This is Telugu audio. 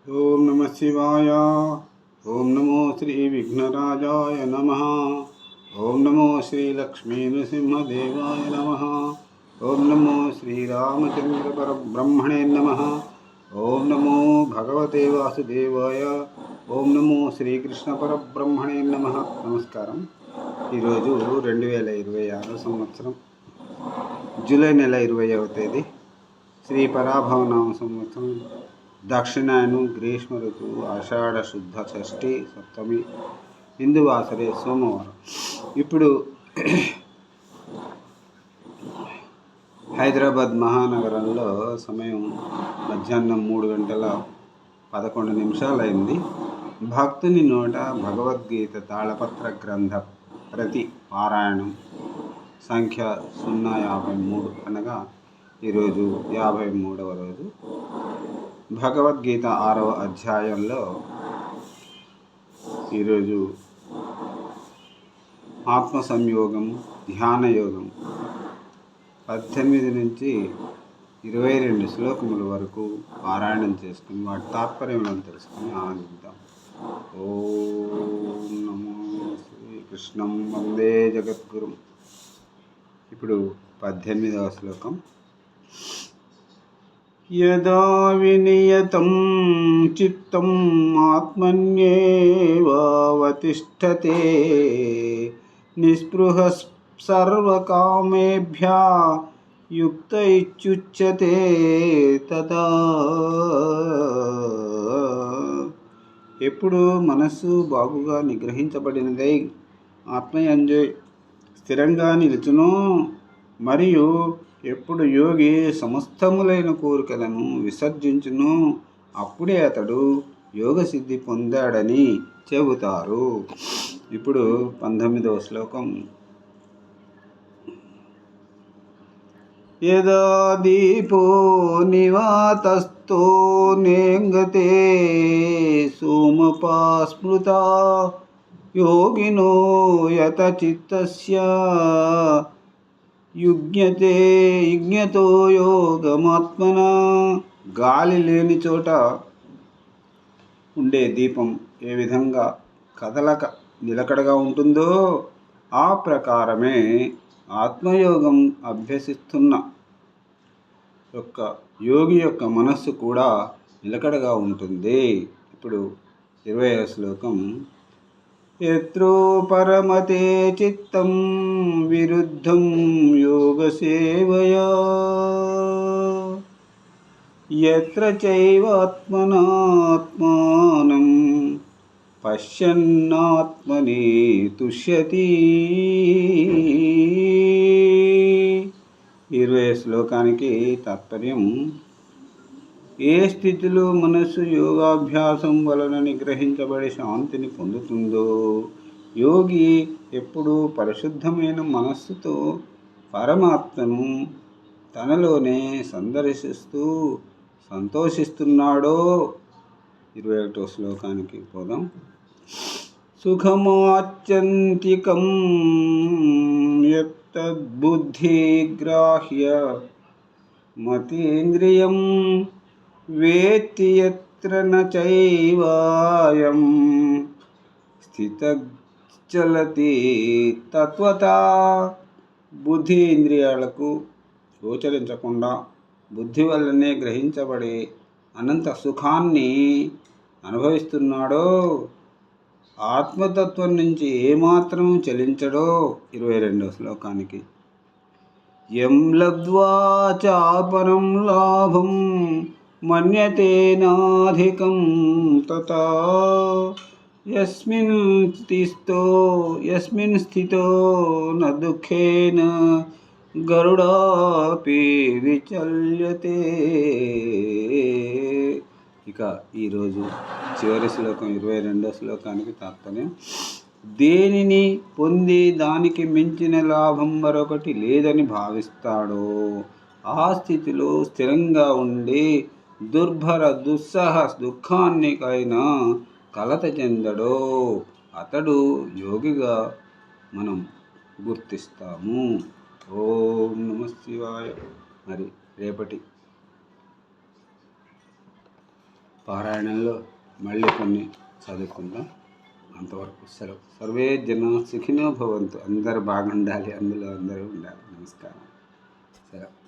ఓం నమ శివాయ. ఓం నమో శ్రీ విఘ్నరాజాయ నమ. ఓం నమో శ్రీ లక్ష్మీ నృసింహదేవాయ నమ. ఓం నమో శ్రీరామచంద్ర పరబ్రహ్మణే నమ. ఓం నమో భగవతే వాసుదేవాయ. ఓం నమో శ్రీకృష్ణ పరబ్రహ్మణే నమ. నమస్కారం. ఈరోజు 2026 సంవత్సరం జూలై నెల 20వ తేదీ, శ్రీ పరాభవనామ సంవత్సరం, దక్షిణాయనం, గ్రీష్మ ఋతువు, ఆషాఢ శుద్ధ షష్ఠి సప్తమి, హిందువాసరే సోమవారం. ఇప్పుడు హైదరాబాద్ మహానగరంలో సమయం మధ్యాహ్నం 3:11 అయింది. భక్తుని నోట భగవద్గీత తాళపత్ర గ్రంథ ప్రతి పారాయణం సంఖ్య 053, అనగా ఈరోజు 53వ రోజు. భగవద్గీత 6వ అధ్యాయంలో ఈరోజు ఆత్మ సంయోగం, ధ్యాన యోగం 18 నుంచి 22 శ్లోకముల వరకు పారాయణం చేసుకుని వాటి తాత్పర్యములను తెలుసుకుని ఆనందిద్దాం. ఓం నమో శ్రీకృష్ణం వందే జగద్గురుం. ఇప్పుడు 18వ శ్లోకం. యదా వినియతం చిత్తం ఆత్మన్యేవావతిష్ఠతే నిస్పృహ సర్వకామేభ్యः యుక్త ఇత్యుచ్యతే తదా. ఎప్పుడు మనస్సు బాగుగా నిగ్రహించబడినదై ఆత్మయందు స్థిరంగా నిలుచునో, మరియు ఎప్పుడు యోగి సమస్తములైన కోరికలను విసర్జించును, అప్పుడే అతడు యోగసిద్ధి పొందాడని చెబుతారు. ఇప్పుడు 19వ శ్లోకం. యదా దీపో నివాతస్థో నేంగతే సోమపా స్మృతా యోగినో యత చిత్తస్య యజ్ఞతో యోగమాత్మన. గాలి లేని చోట ఉండే దీపం ఏ విధంగా కదలక నిలకడగా ఉంటుందో, ఆ ప్రకారమే ఆత్మయోగం అభ్యసిస్తున్న యోగి యొక్క మనస్సు కూడా నిలకడగా ఉంటుంది. ఇప్పుడు 20వ శ్లోకం. యత్రో పరమతే చిత్తం విరుద్ధం యోగ సేవయా యత్ర చైవాత్మనాత్మానం పశ్యన్నాత్మని తుష్యతి. 20వ శ్లోకానికి తాత్పర్యం. ఏ స్థితిలో మనస్సు యోగాభ్యాసం వలన నిగ్రహించబడి శాంతిని పొందుతుందో, యోగి ఎప్పుడు పరిశుద్ధమైన మనస్సుతో పరమాత్మను తనలోనే సందర్శిస్తూ సంతోషిస్తున్నాడో. 21వ శ్లోకానికి పోదాం. సుఖమాత్యంతికం యత్తద్బుద్ధిగ్రాహ్య మతీంద్రియం వేత్తి యత్ర న చైవాయం స్థితశ్చలతి తత్వతా. బుద్ధి ఇంద్రియాలకు గోచరించకుండా బుద్ధి వల్లనే గ్రహించబడే అనంత సుఖాన్ని అనుభవిస్తున్నాడో, ఆత్మతత్వం నుంచి ఏమాత్రం చలించడో. 22వ శ్లోకానికి. యం లబ్ధ్వా చాపరం లాభం మన్యతేనాధికం తతా యస్మిన్ స్థితో న దుఃఖేన గరుడాపి విచల్యతే. ఇక ఈరోజు చివరి శ్లోకం 22వ శ్లోకానికి తాత్పర్యం. దేనిని పొంది దానికి మించిన లాభం మరొకటి లేదని భావిస్తాడో, ఆ స్థితిలో స్థిరంగా ఉండి దుస్సహ దుఃఖానికైనా కలత చెందడో, అతడు యోగిగా మనం గుర్తిస్తాము. ఓం నమ శివాయ. మరి రేపటి పారాయణంలో మళ్ళీ కొన్ని చదువుకుందాం. అంతవరకు సెలవు. సర్వే జన సుఖినో భవంతు. అందరూ బాగుండాలి, అందులో అందరూ ఉండాలి. నమస్కారం. సెలవు.